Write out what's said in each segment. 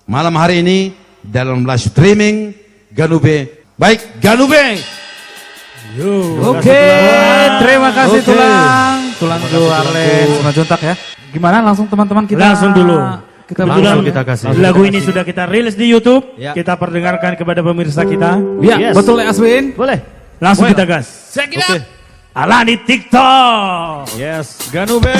malam hari ini dalam live streaming Ganube. Baik, Ganube. Oke, terima kasih Tulang Juarez, Tulang Juntak ya. Gimana langsung teman-teman kita langsung dulu. Kebetulan kita kasih. Lagu ini sudah kita rilis di YouTube. Ya. Kita perdengarkan kepada pemirsa kita. Ya, betul ya Aswin? Boleh. Langsung kita gas. Check it out. Alani TikTok. Yes, Ganube.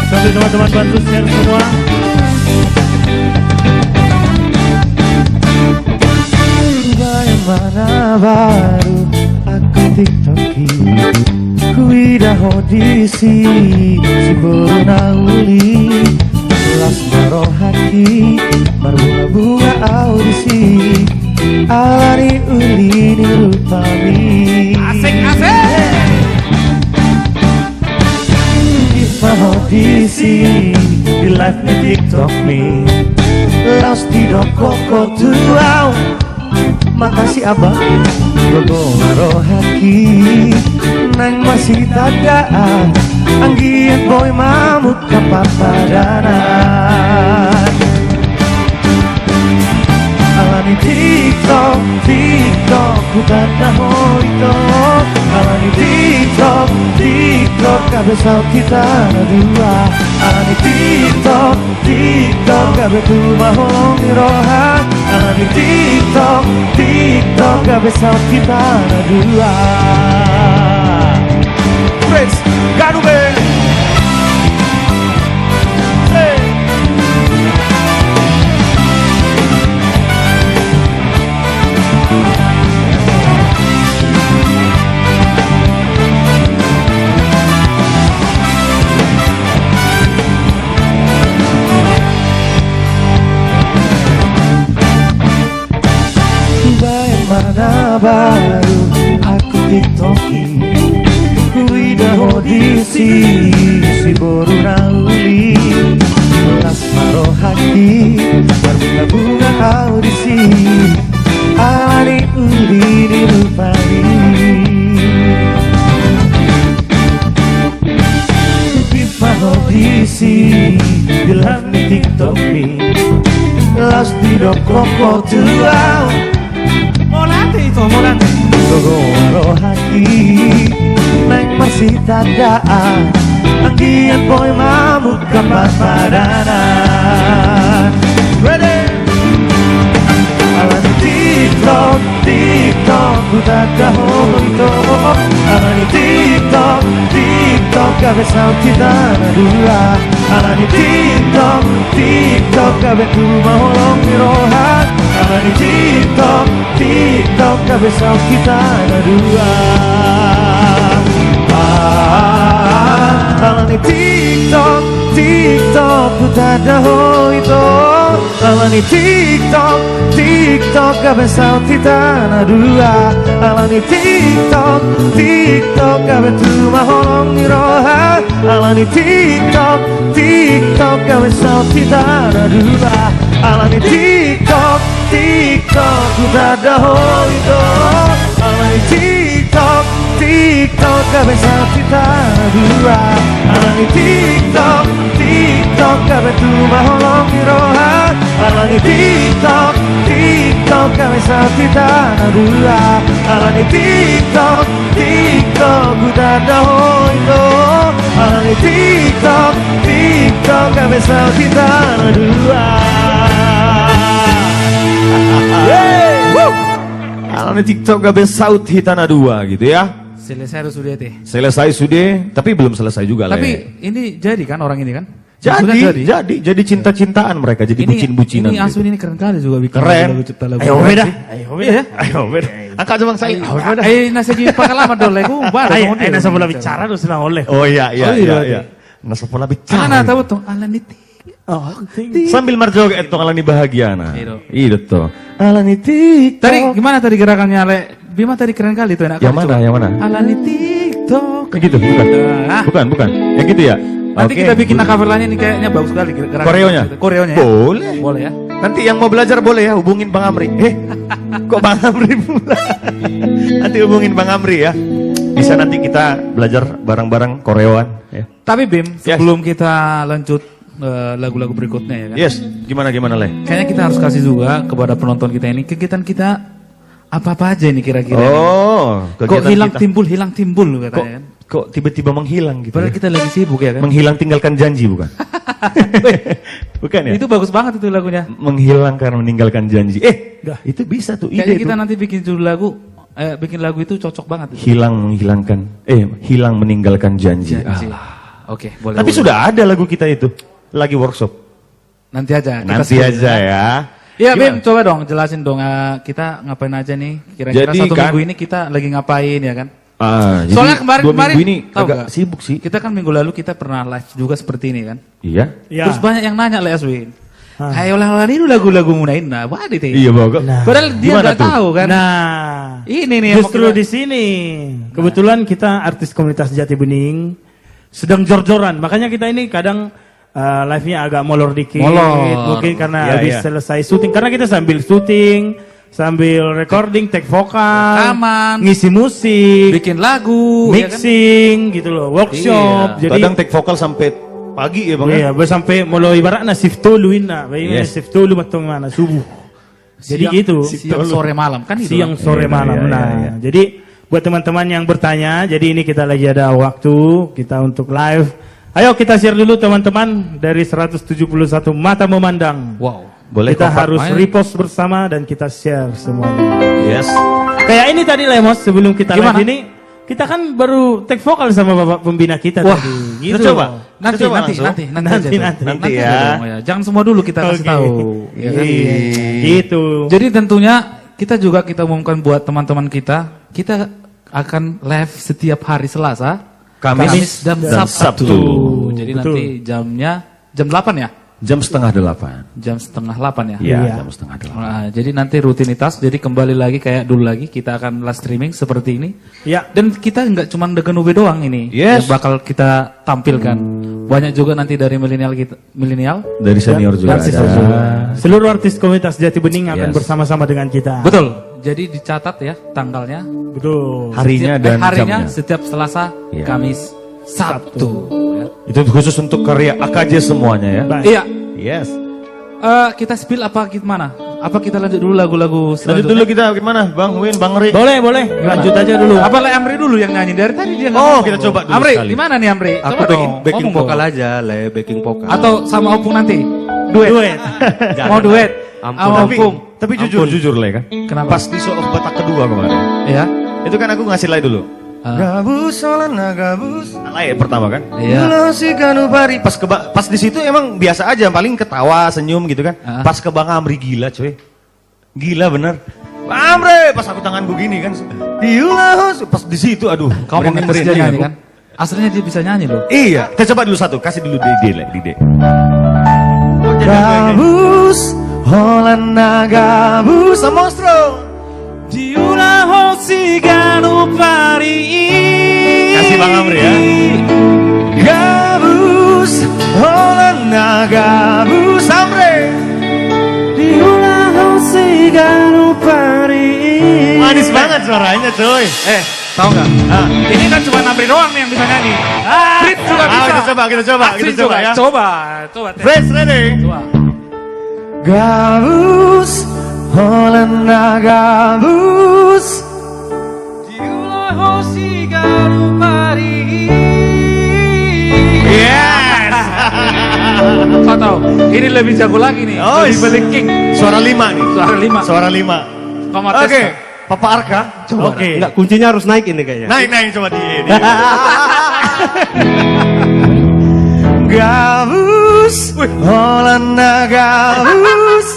Sambil teman-teman bantu share semua. Bagaimana baru aku tiktoki, kuidah audisi si nauli, las baroh hati berbunga-bunga audisi, alani uli dirupami. Asik. Audisi di live di TikTok me, las tidak koko tuau. Makasih abah, gogo ngaruh haki, nang masih tadaan, anggian boy mamut kapapadanan. Alani TikTok, ku tanda hoito. Alani TikTok, kabe sauti tanah dua. Alani TikTok, kabe tuma hongi rohan. Alani TikTok, kabe sauti tanah dua. Friends, Ganube. Mana baru aku tiktoki, kuidah audisi si nauli, las maroh hati berbunga-bunga audisi, alani uli dirupani. Pipa audisi di live di TikTok me, las tidak koko tuau. Molate gogo ngaruh hati, nang masih tadaan, anggian boy mamut kamar padanan. Ready? Alani TikTok, ku tanda hoito. Alani TikTok, kabe sauti tanah dua. Alani TikTok, kabe tuma holong rohan. Alani TikTok, kabe sauti tanah dua. Alani TikTok, ku tanda hoito. Alani TikTok, kabe sauti tanah dua. Alani TikTok, kabe tuma holong rohan. Alani TikTok, kabe sauti tanah dua. Alani TikTok, ku tanda hoito. Alani TikTok, kabe sauti tanah dua. Alani TikTok, kabe tuma holong rohan. Alani TikTok, kabe sauti tanah dua. Alani TikTok, ku tanda hoito. Alani TikTok, kabe sauti tanah dua. Alani TikTok gabe sauti tanah dua gitu ya. Selesai sudah teh. Selesai sudah, tapi belum selesai juga lah. Tapi ini jadi kan orang ini kan? Jadi cinta-cintaan mereka, jadi bucin-bucinan. Ini Aswin ini keren kali juga bikin keren. lagu cipta lagu. Ayo beda. Angkat jemang saya. Nasi di pengalaman dole ku baru. Nasa pola bicara terus senang oleh. Oh iya. Nasa pola bicara. Ana tahu tuh Alani Sambil marjoget tong Alani bahagia nah. Iya tuh. Alani TikTok. Tadi gimana tadi gerakannya Ale? Bima tadi keren kali tuh enak. Yang mana? Alani TikTok. Kayak gitu, bukan. Bukan. Yang gitu ya. Nanti Oke. kita bikin covernya ini kayaknya bagus sekali. Gerakan Koreonya? gitu. Koreonya ya? Boleh. Boleh ya? Nanti yang mau belajar boleh ya, hubungin Bang Amri. Kok Bang Amri pula? Nanti hubungin Bang Amri ya. Bisa nanti kita belajar bareng-bareng koreoan ya. Tapi Bim, sebelum kita lanjut lagu-lagu berikutnya ya kan? Yes, gimana Le? Kayaknya kita harus kasih juga kepada penonton kita ini kegiatan kita apa aja ini kira-kira. Oh, Kok kegiatan hilang kita. timbul katanya kan? Kok tiba-tiba menghilang gitu? Padahal ya? kita lagi sibuk ya kan? Menghilang tinggalkan janji bukan? Bukan ya? Itu bagus banget itu lagunya. Menghilang karena meninggalkan janji. Itu bisa tuh ide Kayaknya kita tuh. nanti bikin judul lagu, bikin lagu itu cocok banget. Itu. Hilang meninggalkan janji. Janji. Ah. Oke, boleh. Tapi boleh. sudah ada lagu kita itu, lagi workshop. Nanti aja. kita Nanti sebut aja ya. Iya Gimana? Bim, coba dong jelasin dong kita ngapain aja nih. Kira-kira Jadi satu kan- minggu ini kita lagi ngapain ya kan? Jadi Soalnya kemarin 2 minggu ini tahu agak nggak? sibuk sih. Kita kan minggu lalu kita pernah live juga seperti ini kan. Iya. Ya. Terus banyak yang nanya Le Aswin. Ayo ulang ini lagu-lagu munain nah, wah itu. Iya, Bang. Padahal dia Gimana nggak tuh? tahu kan. Nah, Ini nih yang mau justru kita- di sini kebetulan kita artis komunitas Jati Bening sedang jor-joran. Makanya kita ini kadang live-nya agak molor dikit. Molor. Mungkin karena Iya, habis iya. selesai syuting. Karena kita sambil syuting, sambil recording, take vokal, Rekaman. ngisi musik, bikin lagu, ya kan? mixing gitu loh, workshop. Iya. Jadi Kadang take vokal sampai pagi ya, Bang. iya, sampai mulai ibaratnya shift tulu na, Yes. shift tulu matong mana subuh. Jadi gitu. Siang sore malam kan itu. Siang sore Iya, malam. iya, Nah, iya. jadi buat teman-teman yang bertanya, jadi ini kita lagi ada waktu kita untuk live. Ayo kita share dulu teman-teman dari 171 mata memandang. Wow. Boleh Kita kompak, harus main. repost bersama dan kita share semuanya. Yes. Kayak ini tadi Lemos sebelum kita Gimana? live ini, kita kan baru take vokal sama Bapak pembina kita Wah, tadi. kita coba. Nanti, Kita coba nanti, langsung. nanti, Nanti, aja tuh. nanti. Nanti aja ya. dong, ya. Jangan semua dulu kita kasih Oke. tahu. Ya kan? Iya. Gitu. Jadi tentunya kita juga kita umumkan buat teman-teman kita akan live setiap hari Selasa, Kamis dan dan Sabtu. Sabtu. Jadi Betul. nanti jamnya jam 8 ya? Jam setengah 8. Jam setengah 8 ya? Iya, Iya. jam setengah 8. Nah, jadi nanti rutinitas, jadi kembali lagi kayak dulu lagi kita akan live streaming seperti ini. Ya. Dan kita nggak cuma dengan UB doang ini Yes. yang bakal kita tampilkan. Banyak juga nanti dari milenial. Dari senior juga Artis ada. juga. Seluruh artis komunitas Jati Bening akan Yes. bersama-sama dengan kita. Betul. Jadi dicatat ya tanggalnya. Betul. Harinya dan harinya jamnya. setiap Selasa, Iya. Kamis, Sabtu. Ya. Itu khusus untuk karya AKJ semuanya ya. Baik. Iya. Yes. Kita spill apa gimana? Apa kita lanjut dulu lagu-lagu Lanjut selanjutnya? dulu kita gimana? Bang Win, Bang Ri. Boleh, boleh. Lanjut aja dulu. Apa Le Amri dulu yang nyanyi dari tadi dia nggak Oh, ngomong. kita coba dulu Amri, sekali. gimana nih Amri? Aku Coba dong, backing ngomong vokal dong. aja, backing vokal. Atau sama Opung nanti? Duet. Duet. Mau duet? Ampun. Sama Tapi, Opung. tapi jujur Le kan. Kenapa? Pas di show of Batak kedua kemarin. Iya. Itu kan aku ngasih lay dulu. Ah. Gabus solana gabus. Lay pertama kan. Iya. Yulo si ganubari. Pas di situ emang biasa aja, paling ketawa, senyum gitu kan. Ah. Pas ke Bang Amri gila coy. Gila bener. Bang Amri, pas aku tanganku gini kan. Yulo pas di situ aduh. Kau mau ngetes dia merinding nyanyi aku. kan? Aslinya dia bisa nyanyi loh. Iya, kita coba dulu satu, kasih dulu Dide. Gabus, Holanda gabus, monstro. Diulah hosiganu pari. Kasih Bang Amri ya. Gabus, Holanda gabus, Amri. diulah hosiganu pari. Manis banget suaranya coy. Tahu nggak? Ini kan cuma Amri doang nih yang bisa nyanyi. Frit juga bisa. Kita coba Asli juga ya. Coba. Tes. Fresh ready. Coba. Gabus, Holanda gabus. Diulah hosiganu pari. Yes. Kau tahu, ini lebih jago lagi nih. Oh, Lebih beli king. Suara 5 nih. Suara 5. Kau mau tes Oke, nggak? Papa Arka. Coba. Oke. Enggak, kuncinya harus naik ini kayaknya. Naik coba di. Gabus, Holanda gabus.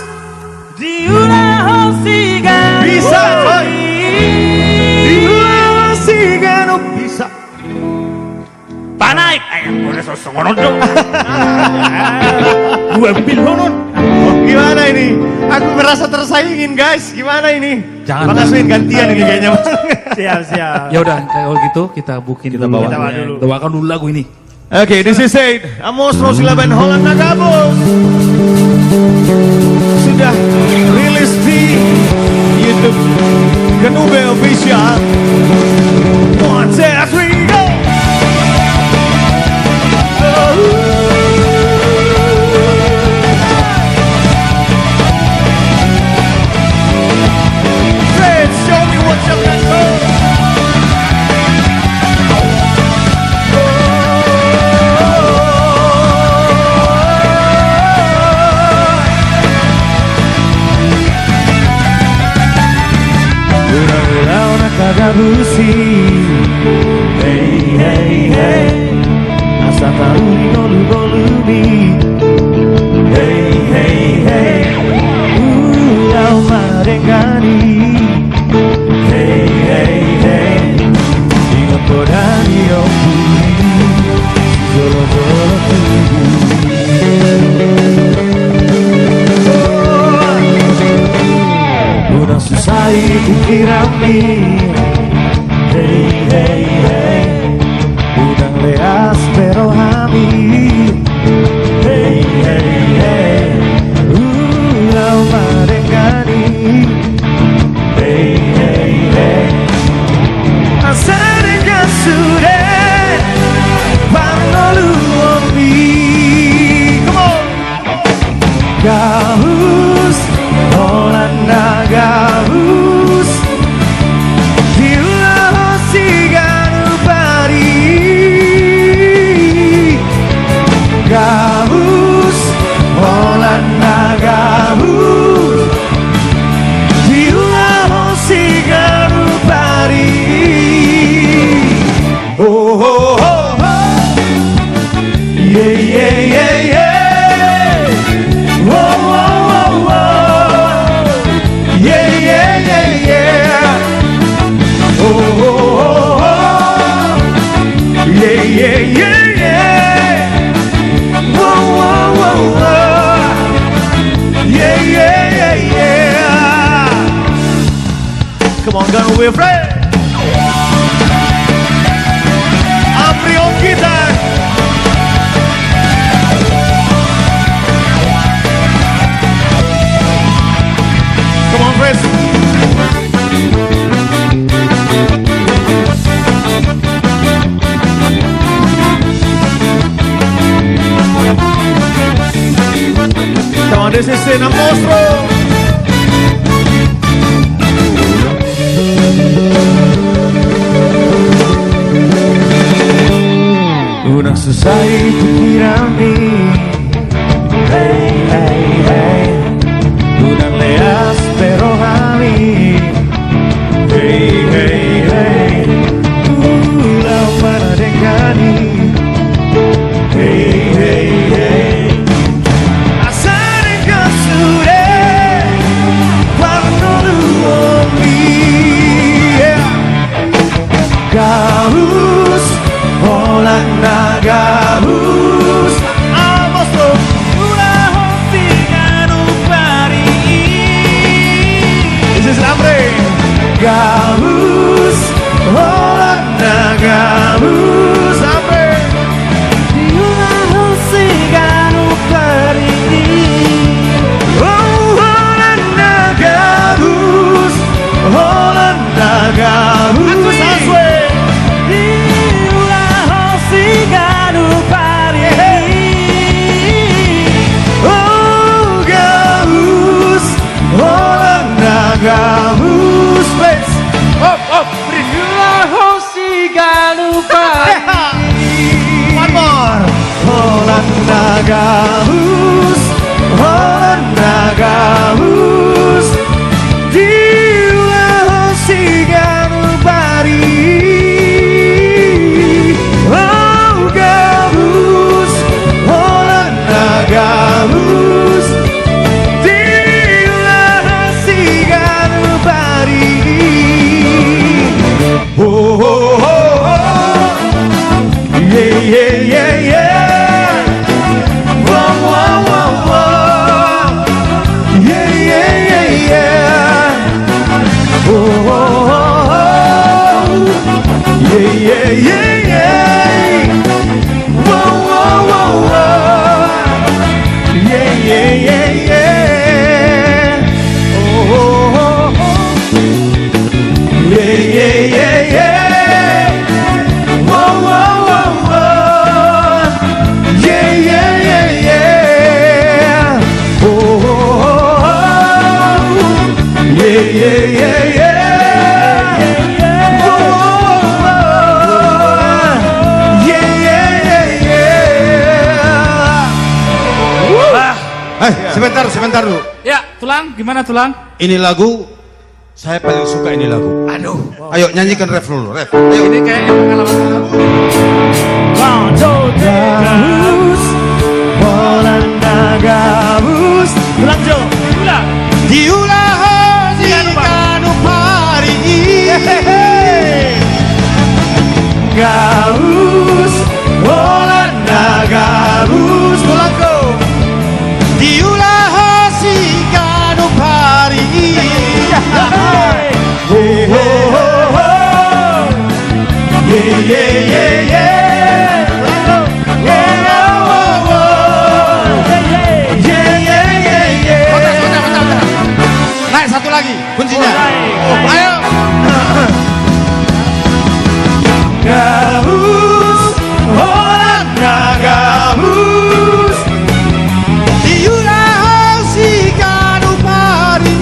Diulah hosiganu. Bisa, coy. Diulah hosiganu. Bisa. Panaik. Ayo, boleh sosok dong. Gue ambil honon. Gimana ini? Aku merasa tersaingin guys. Gimana ini? Jangan. Bang Aswin gantian ini kayaknya. Siap. Ya udah, kalau gitu kita booking Kita dulu. bawa dulu. Kita bawakan dulu lagu ini. Oke, this is it. Amos Rose 11 Holland Nagabos sudah rilis di YouTube Genube Official. 1, 2, 3, go! Fred, show me what you got. Kagabusi, hey hey hey, asa tahu di golu golumi, hey hey hey, ulau marengani, hey hey hey, ingat kodani okuri, jolo jolo tubu. Udah susah pikiranmi. Hey, hey, hey, udang leas pero hamid. Hey, hey, hey, ulau marengani. Hey, hey, hey, asal kasure panolu omi. Come on, gabus, Holanda gabus. Gabus, Holanda gabus, Dila Sigaru Pari. Oh, oh, oh, oh, yeah, yeah, yeah, yeah. Oh, oh, oh, oh, yeah, yeah, yeah, yeah. Oh, oh, oh, oh, yeah, yeah, yeah. Yeah, yeah, yeah, yeah. Come on, go with Fred. Amri on guitar. Come on, Fred. Come on, this is in a monstro. Udah selesai pikiranmi. Hey, hey, hey, udah leas pero hamid. Hey, hey, hey, udah marengani. Hey, hey, hey, gabus, Holanda gabus, Amos lo ulah hotingan upari. This is Amre. Gabus, Holanda gabus, Amre. Ulah hotingan upari. Oh, Holanda gabus, Holanda gabus. Gabus, please. Up, up, one more. Holanda gabus, Holanda gabus. Dila hosiganu pari. Oh, gabus, Holanda gabus. Oh, oh, oh, oh, yeah, yeah, yeah, yeah. Whoa, whoa. Sebentar dulu. Ya, Tulang, gimana Tulang? Ini lagu saya paling suka ini lagu. Aduh. Ayo nyanyikan ref dulu, ref. Ayo. Ini kayaknya pengalaman. Gabus, Walanda gabus. Ulang Jo. Ulang. Diulah kanu pari. Gabus, Walanda gabus. Ulang Jo. Diulah kanu pari. Naik satu lagi kuncinya. Ayo. Gabus, Walanda gabus. Diulah kanu pari.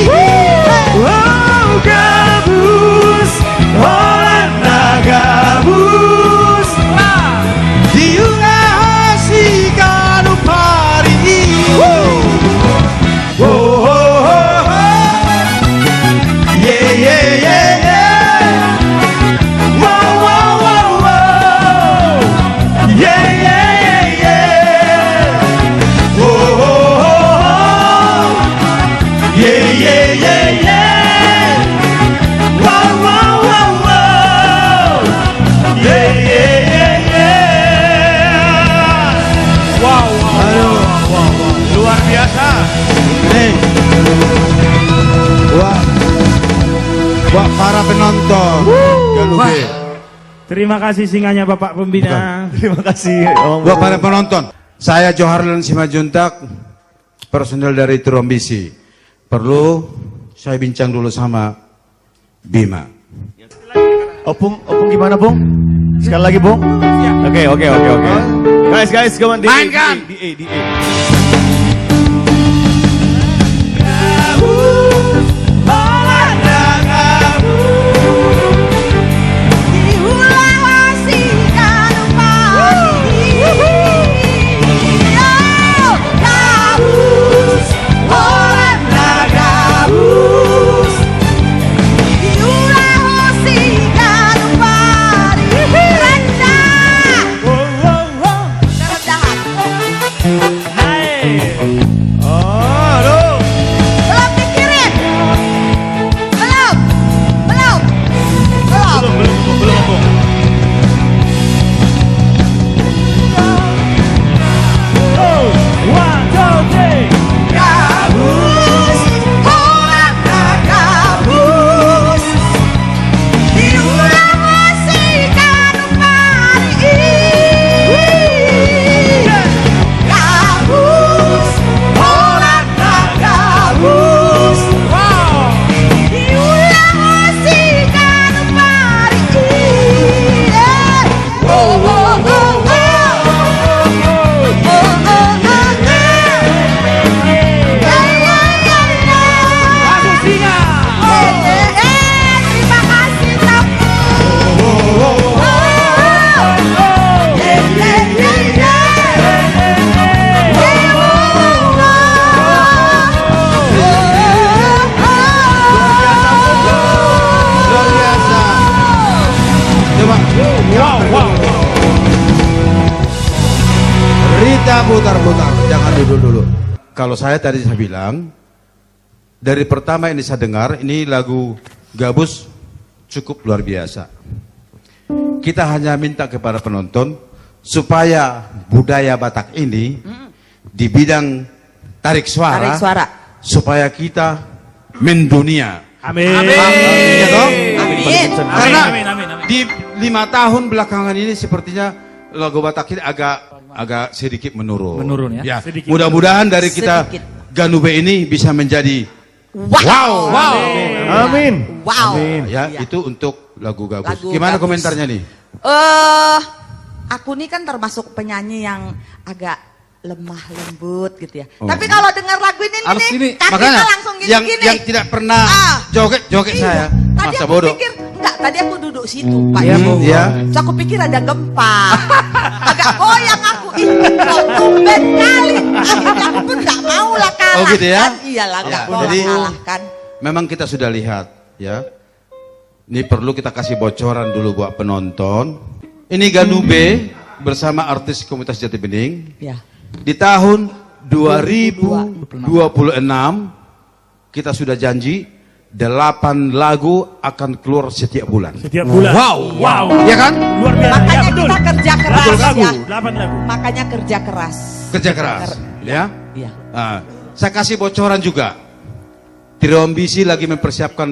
Oh, gabus, Walanda gabus. Diulah kanu pari. Oh, oh, oh, oh. Yeah, yeah, yeah, yeah. Wow, wow, wow, wow. Yeah, yeah, yeah, yeah. Oh, oh, oh, oh. Yeah, yeah, yeah, yeah. Wow, wow, wow, wow. Yeah, yeah, yeah, yeah. Wow, wow, wow, wow. Luar biasa. Nih. Buat para penonton. Galube. Terima kasih singanya Bapak Pembina. Terima kasih. Buat para penonton. Saya Joharlan Simajuntak, personel dari Terombisi. Perlu saya bincang dulu sama Bima. Opung gimana, Bung? Sekali lagi, Bung. Oke. Guys, come on. Mainkan. D A. Putar, jangan dulu. Kalau saya tadi saya bilang, dari pertama ini saya dengar, ini lagu Gabus cukup luar biasa. Kita hanya minta kepada penonton, supaya budaya Batak ini, di bidang tarik suara, supaya kita mendunia. Amin. Ya toh? Amin. Karena Amin. di 5 tahun belakangan ini sepertinya lagu Batak ini agak sedikit menurun. Menurun ya? Sedikit Mudah-mudahan dari kita Sedikit. Ganube ini bisa menjadi wow. Amin. Wow. Ya, Iya. itu untuk lagu Gabus. Lagu Gimana Gabus. komentarnya nih? Aku nih kan termasuk penyanyi yang agak lemah lembut gitu ya. Oh. Tapi kalau dengar lagu ini Harus nih, ini, kakinya Makanya langsung yang gini-gini. tidak pernah joget Iya. saya, Tadi masa aku bodoh. pikir, enggak, tadi aku duduk situ Pak. Iya, Bu. Ya. So, aku pikir ada gempa. Agak goyang aku. Ih, kok tumben kali Oh gitu ya? Iyalah, nggak Ya, mau jadi kalahkan. memang kita sudah lihat ya. Ini perlu kita kasih bocoran dulu buat penonton. Ini Ganube bersama artis komunitas Jati Bening. Ya. Di tahun 2026 kita sudah janji 8 lagu akan keluar setiap bulan. Setiap bulan. Wow. Ya kan? Luar biasa. Makanya Ya, betul. kita kerja keras Betul, lagu. ya. 8 lagu. Makanya kerja keras. Kerja keras. Ya. Iya. Nah, saya kasih bocoran juga. Trilombisi lagi mempersiapkan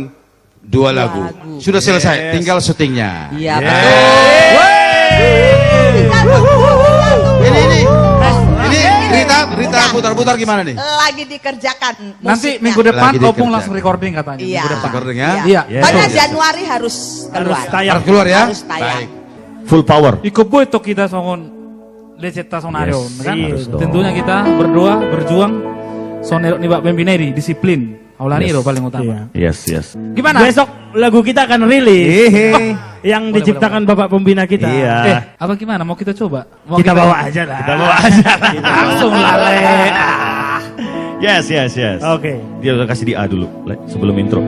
2 lagu. lagu. Sudah selesai, tinggal syutingnya. Iya, Yeah. betul. Ini Rita putar-putar gimana nih? Lagi dikerjakan Nanti musiknya. minggu depan Lagi Opung dikerjakan. langsung recording katanya. Iya. Minggu depan. Recording ya? Iya. Pokoknya Betul. Januari harus Harus keluar. tayang. Harus keluar ya? Harus tayang. Baik. Full power. Iko boy to kita songon leceta sonario, Yes, kan? harus dong. Tentunya kita berdoa, berjuang, sonero nih Pak Pembineri, disiplin. Aulani Yes. itu paling utama. Iya. Yes. Gimana? Besok lagu kita akan rilis. Yang Boleh, diciptakan Bapak Pembina kita. Iya. Apa gimana? Mau kita coba? Mau Kita bawa aja lah. Kita bawa aja. Langsung lale. Yes. Oke. Dia udah kasih di A dulu, Le, sebelum intro.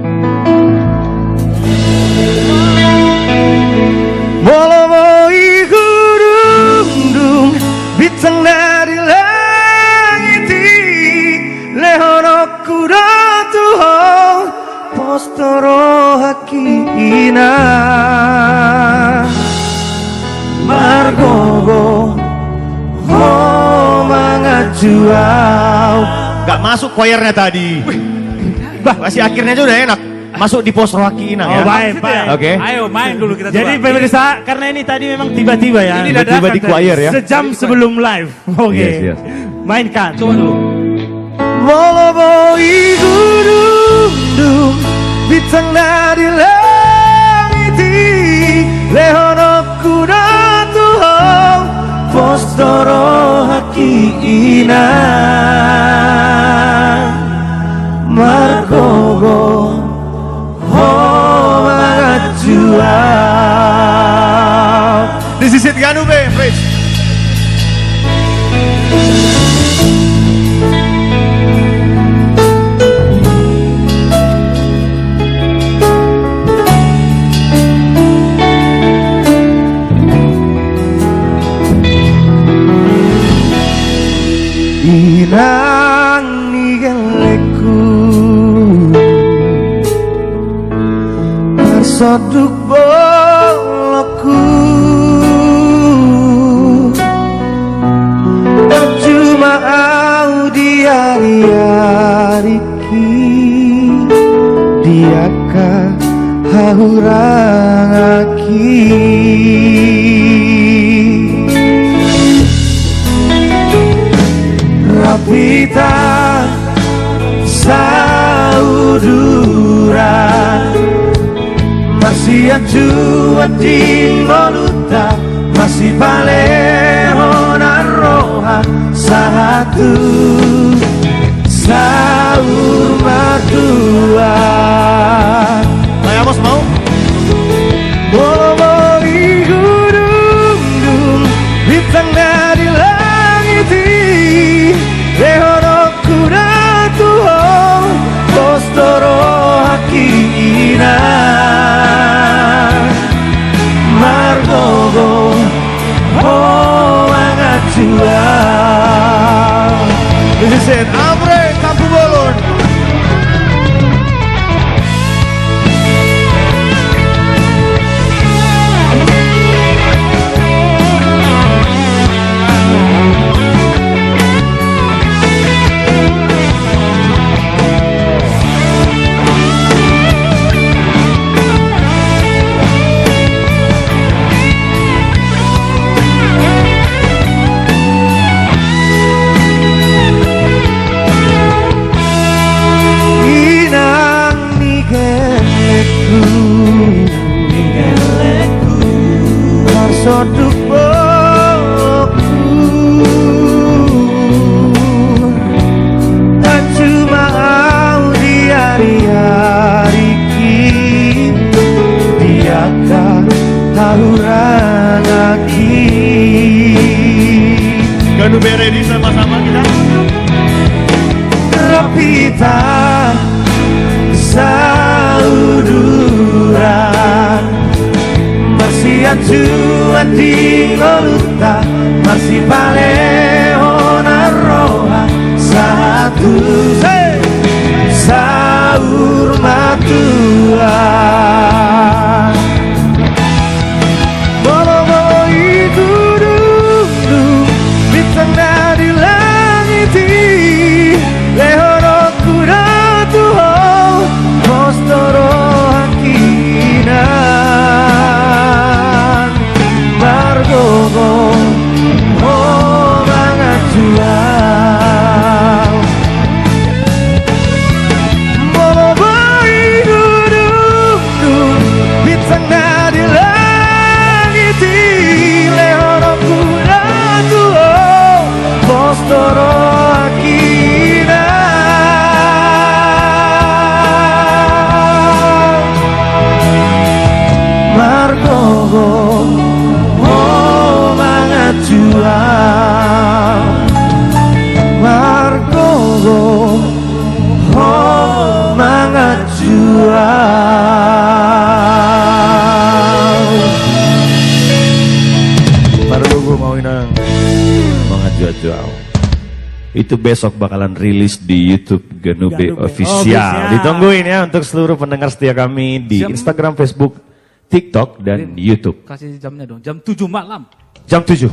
Molomoi gurundung bintang dari langit lehono kuda tuho postoro hakina margogo ho mangajuau. Gak masuk choirnya tadi. Masih akhirnya aja udah enak. Masuk di pos Rocky Inang ya. Oh, baik. Oke. Ayo main dulu kita Jadi coba. pemirsa, karena ini tadi memang tiba-tiba ya. Ini Tiba-tiba di choir ya. Sejam sebelum live. Oke. Yes. Mainkan. Coba dulu. Moloboi gurundung bintang dari langit lehono kuda tuho postoro hakina margogo ho mangajuau. This is it Ganube, please. Inang nigeleku Arsoduk boloku Cuma audiari-ariki Diakah haurangaki Rapita saudura Masih acuat di moluta Masih balehonan roha Satu Saur madua Amos mau? Molomoi gurundung Bintang dari langit lehono kuda tuho postoro hakina margogo ho angajua. This is it, Amre Kampu Bolon. Inang nigeleku Marsoduk boku Cuma audiari-ariki Diakah haurangaki Ganube ready sama-sama kita pita sauduran masih acuan di ngoluta masih palehona roha satu sahur matuan bolo-bolo itu dulu bintang di langit lehoro kuda tuho mostoro hakinan margogo oh banget jual bolo-bolo itu dulu bintang di langit lehoro kuda tuho mostoro itu besok bakalan rilis di YouTube Ganube Official. Ditungguin ya untuk seluruh pendengar setia kami di Instagram, Facebook, TikTok, dan YouTube. Kasih jamnya dong, jam 7 malam. Jam 7.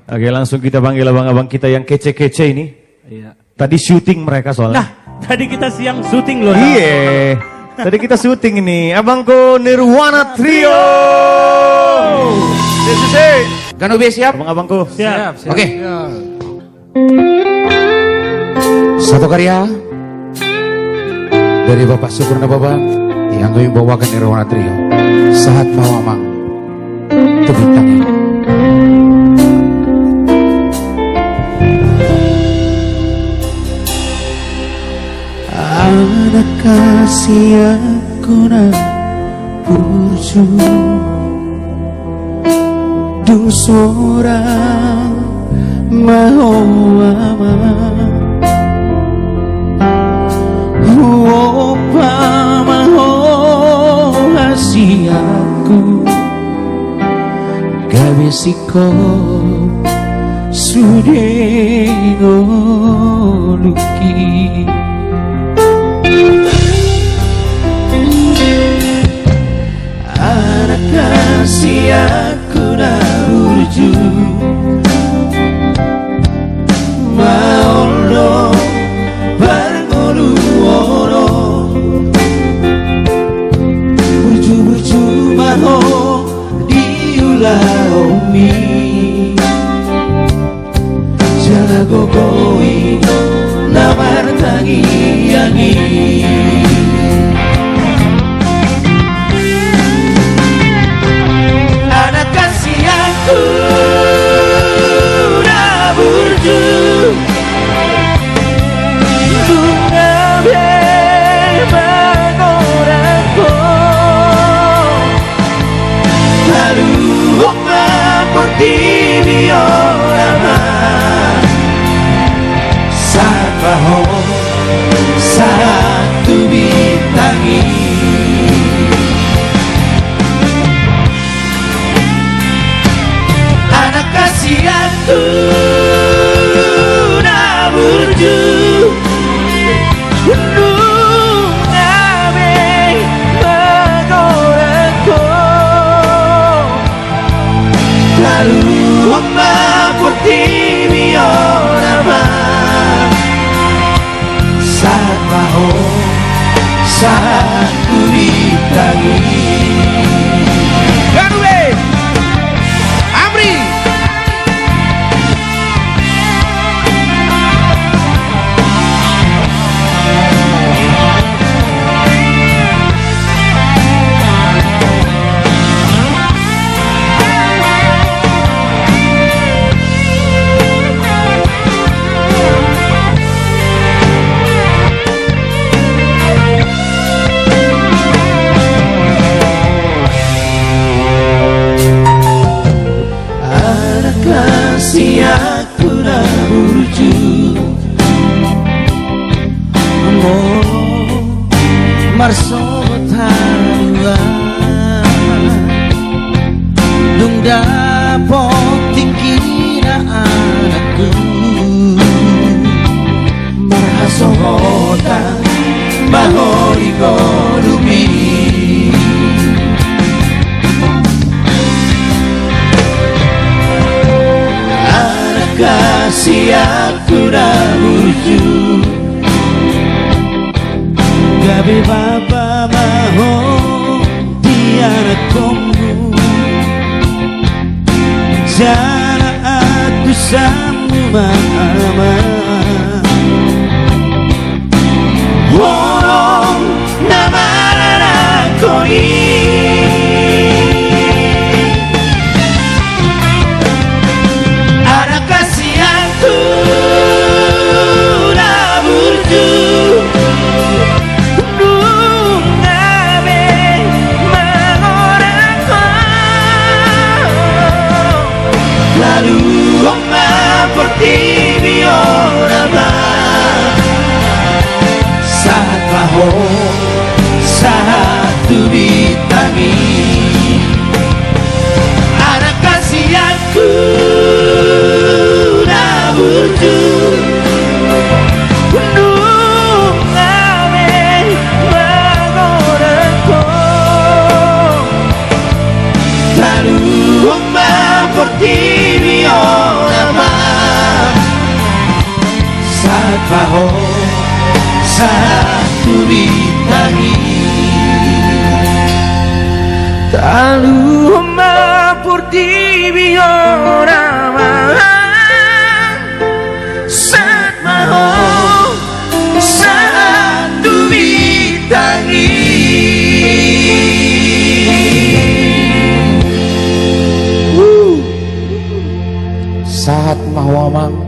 Oke, langsung kita panggil abang-abang kita yang kece-kece ini. Iya. Tadi syuting mereka soalnya. Nah, tadi kita siang syuting loh. Iya. Tadi kita syuting ini. Abangku Nirwana Trio. Ganube siap? Abang-abangku. Siap. Oke. Satu karya dari Bapak Sukurna Bapak yang kami bawakan Nirwana Trio. Saat Mawamang Tebintang. Anak kasih aku na burju du seorang mahawama opa maho hasiaku gawe siko sudego luki anak kasih aku na burju maolo barngolu oro burju-burju maho diulaumi jalagogoi namar tangi yangi anak kasih aku na burju bunga bermegorako lalu oma porti orama saat baho saat tu bintangi anak kasihanku na burju nungabe magorako lalu oma putih biorama saat maho saat ku ditangi Ganube Amri aku na burju kota mahori korumi anak kasih aku rabuju gabe bapa maho tiara komu jana aku samu mama Wong namarana koi anak kasih aku rabuju lalu oma porti orama saat maho saat tubitangi anak kasih aku nabuju nung ame mangoreko lalu oma porti orama saat maho saat tubitangi talu mapurti biorama saat maho saat tubitangi Saat mahwamang,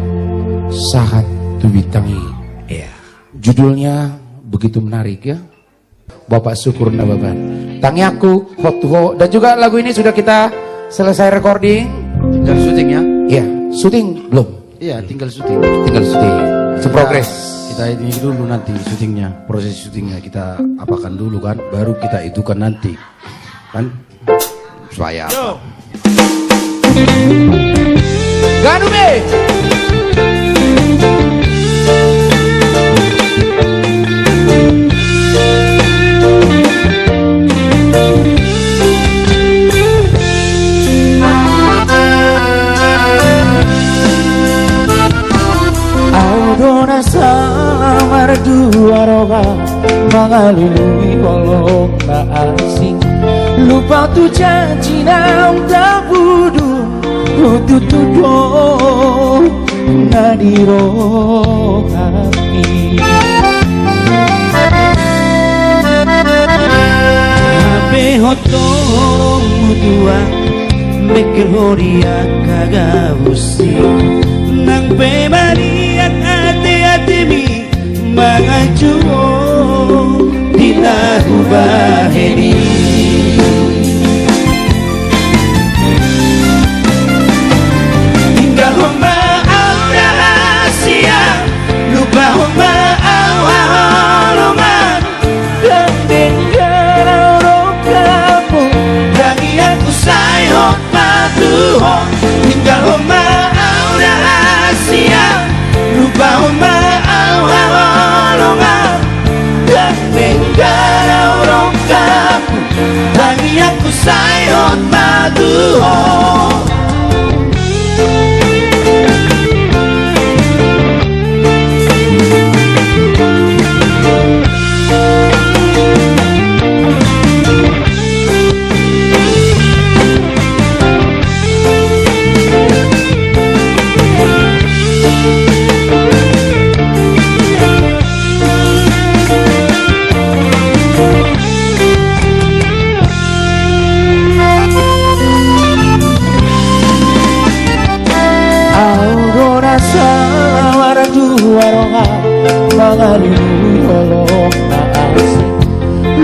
saat tubitangi. ya Judulnya begitu menarik ya. Bapak syukur nababan. Tangi aku, hotuho. Dan juga lagu ini sudah kita selesai recording. Tinggal syuting ya? Iya, syuting belum? Iya, tinggal syuting. Tinggal syuting. Seprogres. Kita ini dulu nanti syutingnya, proses syutingnya kita apakan dulu kan, baru kita itukan nanti, kan? Supaya apa? Ganume. Audona samar dua roga mengalui walau tak asing lupa tu janji nam tak budu tutudo nadiro hati ape hotong mutua mekel horia kagabusi nang pemarian ate mi mangajuo dinahu baheni tinggal homa aura rahasia lupa homa awalongan dan tinggal orang kamu lagi aku sayot patuhon tinggal homa aura rahasia lupa homa awalongan dan tinggal orang kamu lagi aku sayot patuhon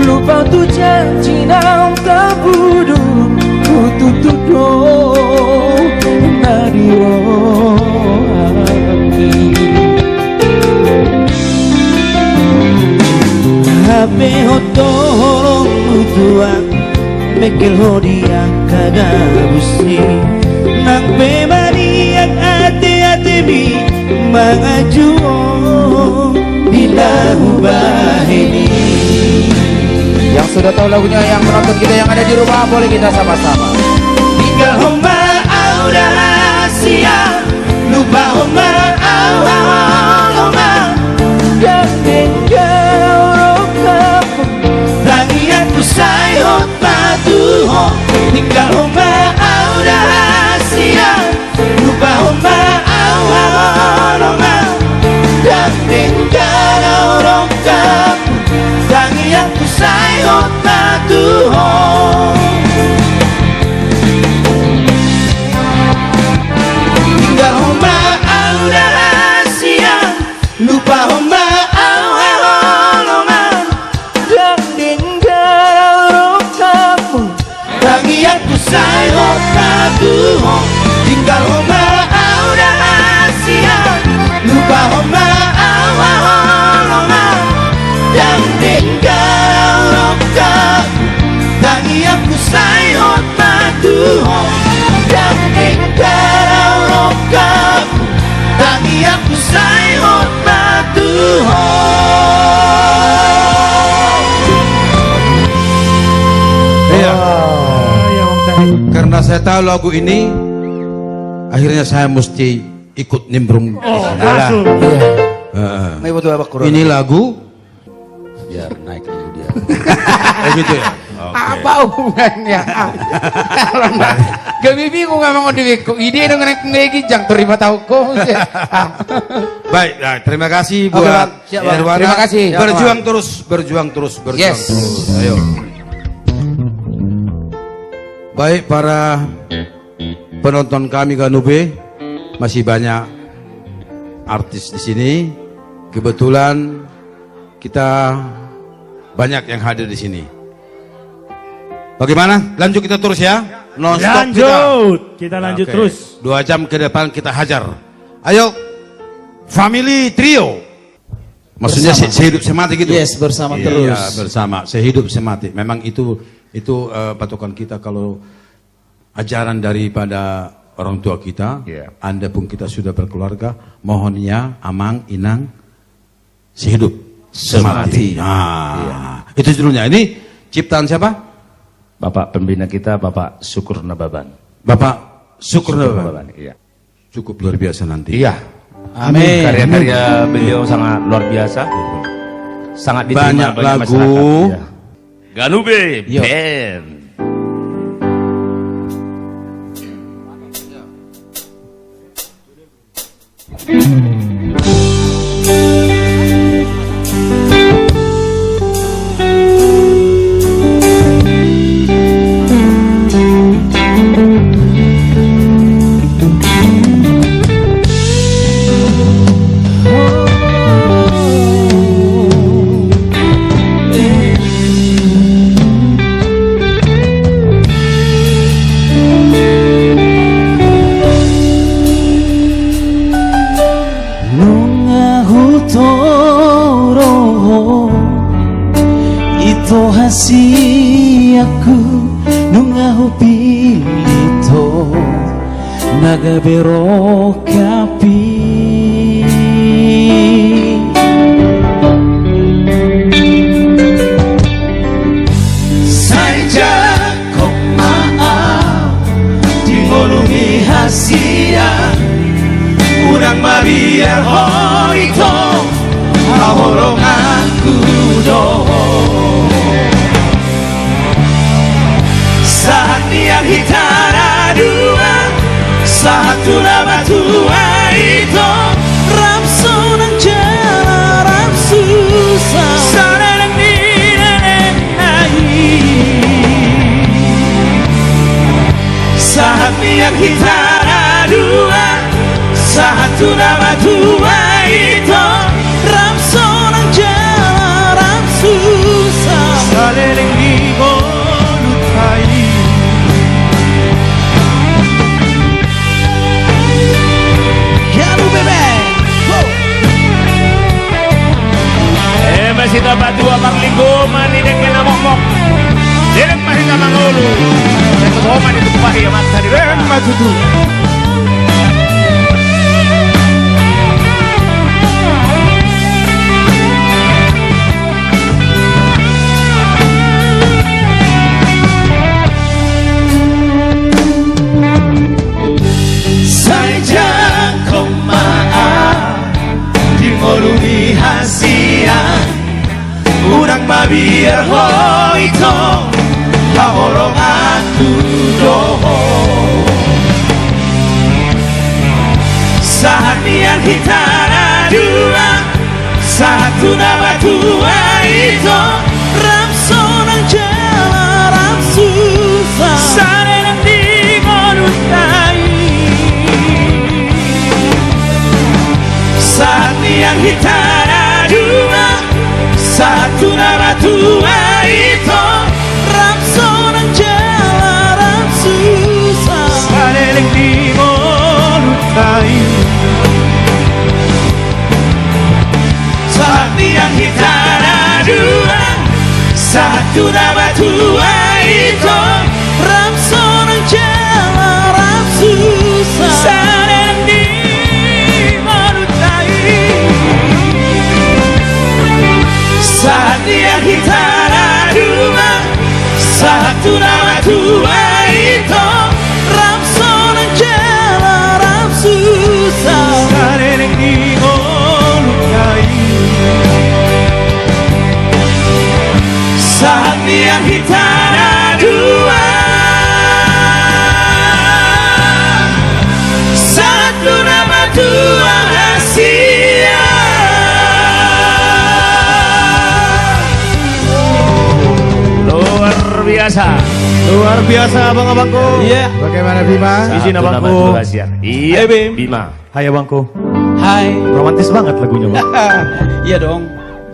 lupa tu janji nam tak budu tutudo nadiro hati hape hotong mutua mekel hodia kagabusi nang pemarian ate mi mangajuo indahu bahini. Yang sudah tahu lagunya, yang menonton kita yang ada di rumah, boleh kita sama-sama. Tinggal homa au rahasia, lupa homa au homa. Dan tinggal rokamu, tangi aku sayot patuho. Tinggal homa au rahasia, lupa homa au homa. Dan tinggal rokamu, tangi aku sayot patuho. Tinggal homa au rahasia, lupa homa au homa. Dan tinggal rokamu, tangi aku sayot patuho. Tinggal homa au rahasia, lupa homa au homa. Dan tinggal rokamu, tangi aku sayot patuho. Dan tinggal rokamu, tangi aku sayot patuho. Iya. Karena saya tahu lagu ini, akhirnya saya mesti ikut nimbrung. Langsung. May butuh apa kurang? Ini lagu, Biar naik dulu dia. gitu ya. Apa hubungannya? Kalau enggak, kami bingung ngomong di kok ide dong naik lagi jang terima tahu kok. Baik, nah, terima kasih Oke, buat Bang. Siap, Bang. Nirwana. Terima kasih. Berjuang terus, berjuang terus, berjuang Yes. terus. Ayo. Baik para penonton kami Ganube, masih banyak artis di sini. Kebetulan kita banyak yang hadir di sini. Bagaimana? Lanjut kita terus ya. Non stop Lanjut. Kita lanjut Oke. terus. 2 jam ke depan kita hajar. Ayo, family trio. Maksudnya sehidup semati gitu. Yes, bersama Iya, terus. bersama, sehidup semati. Memang itu patokan kita kalau ajaran daripada orang tua kita. Iya. Anda pun kita sudah berkeluarga, mohonnya amang inang sehidup semati. Nah, itu judulnya. Ini ciptaan siapa? Bapak pembina kita, Bapak Syukur Nababan. Bapak Syukur Nababan. Iya. Cukup luar biasa nanti. Iya. Amin. Karya-karya beliau sangat luar biasa. Sangat Banyak diterima banyak lagu. masyarakat. Iya. Ganube Yo. Band. Ito hasiaku nungahu pilito nagabero kapi Saja kok maaf dingolungi hasia urang Maria hoito ahoronganku doh saat yang hitara dua satu lama tua itu rapsu nang jala rapsu sana nang saat yang hitara dua satu lama tua itu rapsu nang jala rapsu sana nang Masih dapat 2 panglinggo manidek kena mokmok. Direk masih sama ngulu. Satu homa ditumpahi ya mata di bawah. Maju tu. Saat yang kita dua, satu nama tua itu ram sonang jalan susah sarang di ngonutai. Saat yang kita dua, satu nama tua itu ram sonang jalan susah sarang di ngonutai. Saat yang kita dua, satu nama tua itu ram sonang jalan susah sarang di ngonutai. Saat yang kita dua, satu nama tua itu ram sonang jalan susah sarang di ngonutai. Saat yang kita dua, satu nama dua Asia. Luar biasa abang-abangku. Iya. Bagaimana Bima? Izin abangku. Iya Bima. Hai abangku. Hai. Romantis banget lagunya bang. Iya dong.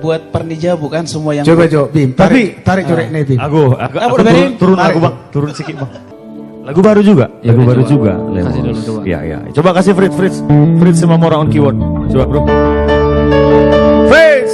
Buat Pernija bukan semua yang Coba Bim, tarik corek nih Bim. Aku turun aku bang, turun sedikit bang. Lagu baru juga, Ya, lagu baru coba. juga. Kasih dulu, coba. Iya iya. Coba kasih Fritz sama Mora on keyboard. Coba bro. Fritz.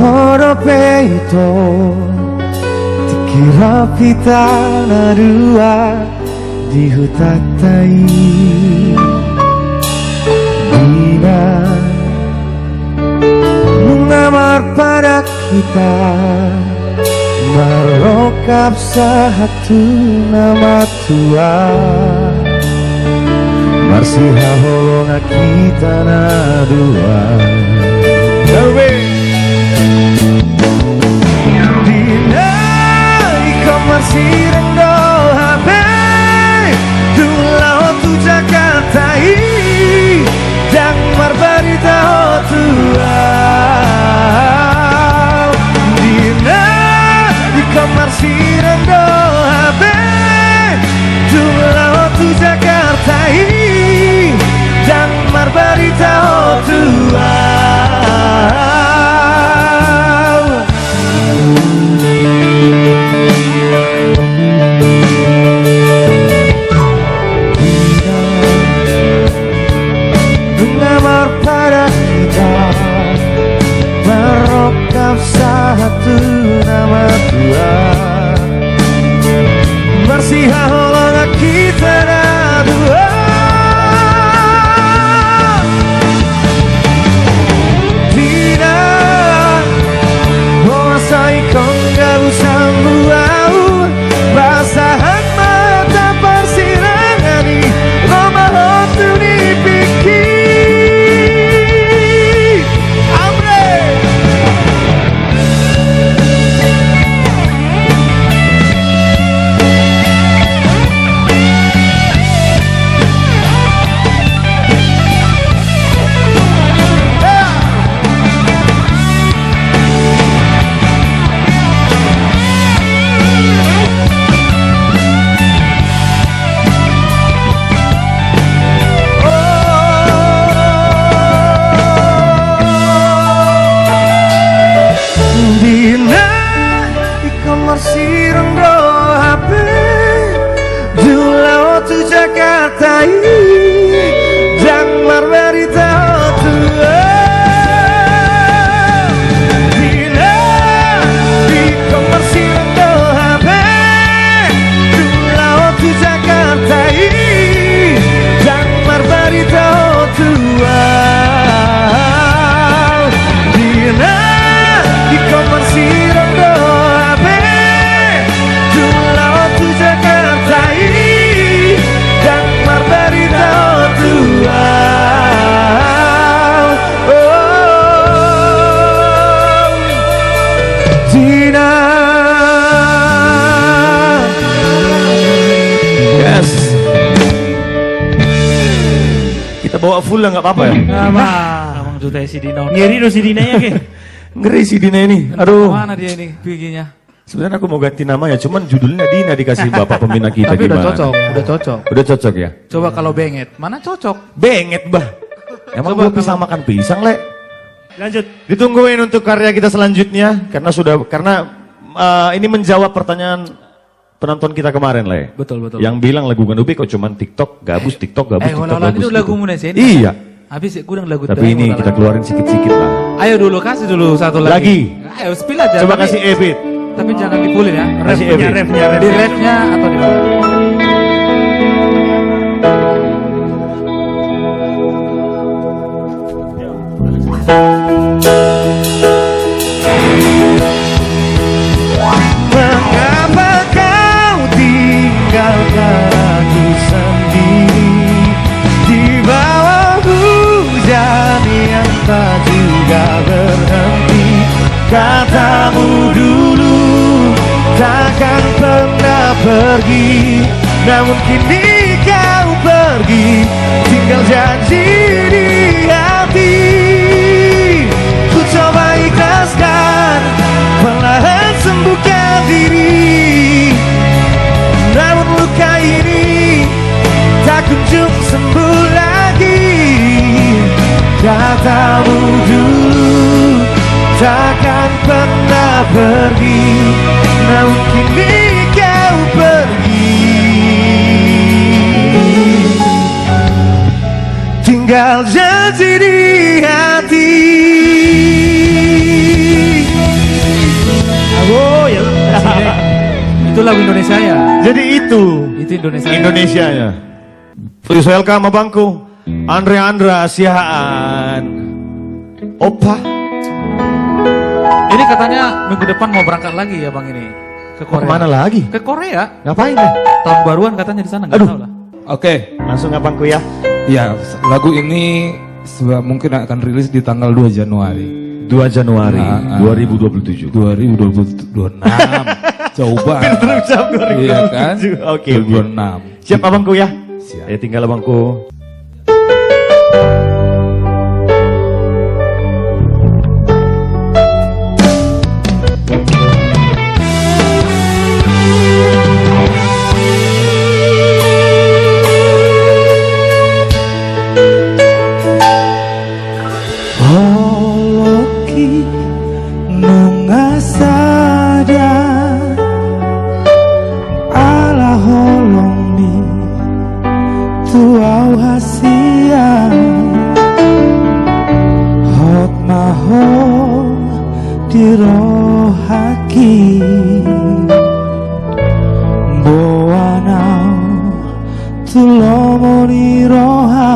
Toro peito Tikira pita narua Dihutatai Dina Mengamar pada kita Merokap satu nama tua Marsiha holonga kita na dua Dina ikamar sirang doha be Dulau tu Jakarta Dan marbarita tua Dina ikamar sirang doha be Dulau tu Jakarta Dan marbarita tua Mengamar pada kita Merokap satu nama tua bawa full lah nggak apa-apa ya? Apa? Abang Duta si Dino. Ngiri lo si Dinanya ke? Ngeri si Dina ini. Aduh. Mana dia ini giginya? Sebenarnya aku mau ganti nama ya, cuman judulnya Dina dikasih bapak pembina kita Tapi udah gimana? cocok, udah cocok. Udah cocok ya? Coba kalau benget, mana cocok? Benget bah. Emang Coba gua pisang makan pisang le? Lanjut. Ditungguin untuk karya kita selanjutnya karena ini menjawab pertanyaan penonton kita kemarin le. Betul. Yang bilang lagu Gandupi kok cuman TikTok gabus. Walau itu lagu Indonesia ini. Iya. Habis kurang lagu. Tapi ini kita keluarin sikit-sikit lah. Ayo dulu kasih dulu satu lagi. Ayo spill aja. Coba tapi- kasih Ebit. Tapi jangan dipulin ya. Kasih Refnya, Ebit. Di refnya atau di mana? Mengapa kau tinggalkan aku sendiri di bawah hujan yang tak juga berhenti? Katamu dulu takkan pernah pergi, namun kini kau pergi, tinggal janji di hati. Ku coba ikhlaskan, perlahan sembuhkan diri, namun luka ini tak kunjung sembuh lagi. Katamu dulu takkan pernah pergi, namun kini kau pergi, tinggal janji di hati. Oh ya. Itu lagu Indonesia ya. Jadi itu Indonesia. Indonesia ya. Please welcome abangku Andra Sihaan Opa. Ini katanya minggu depan mau berangkat lagi ya bang ini ke Korea. Kemana lagi? Ke Korea. Ngapain deh? Tahun baruan katanya di sana. Nggak Aduh. tahu lah. Oke, Langsung abangku ya. ya lagu ini mungkin akan rilis di tanggal 2 Januari 2 Januari Ah, ah. 2027. 2026. Jauh banget. Terucap 2027. Iya kan? Oke. 2026. Siap abangku ya? Siap. Ya tinggal abangku. Holoki nunga sada ala holongi tuau hasia hot maho dirohaki boanau tulomoni roha.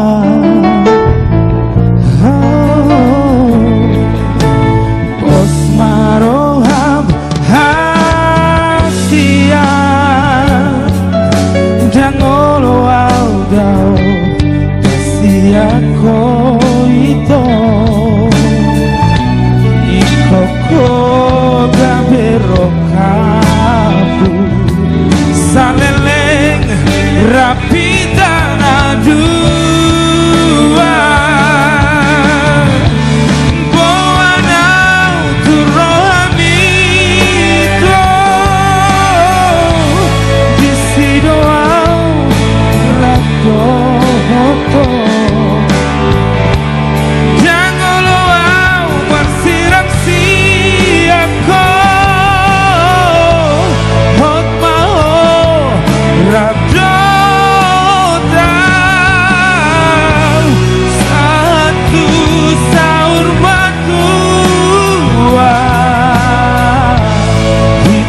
Maroham hasia Jangolo audao Sia koito Ikoko gabero kapu Saleleng rapida nadua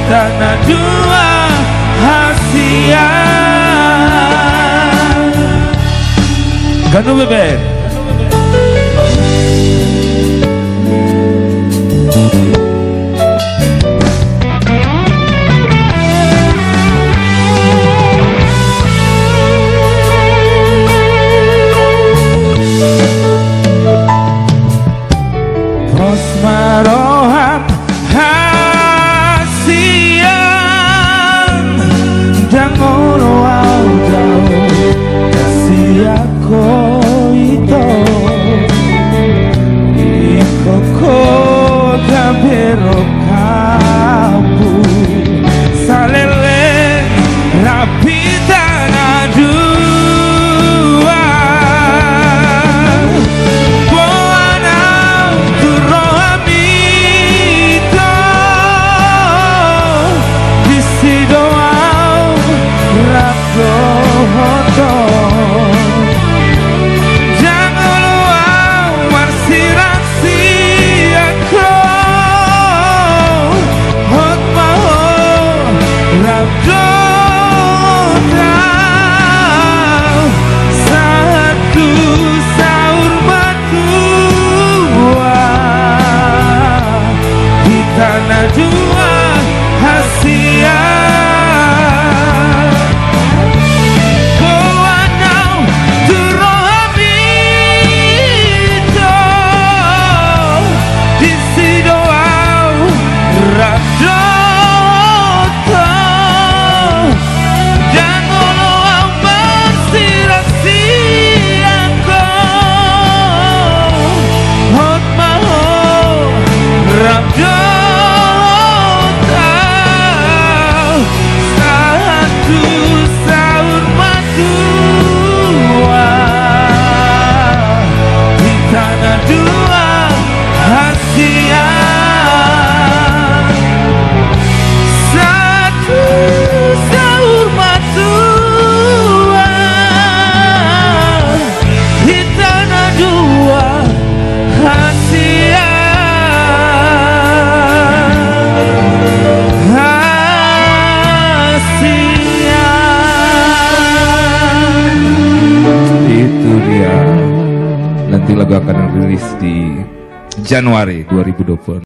Tanah dua hasia Ganu bebek Prosmaroham Jangan lupa kasih aku itu rilis di Januari 2020.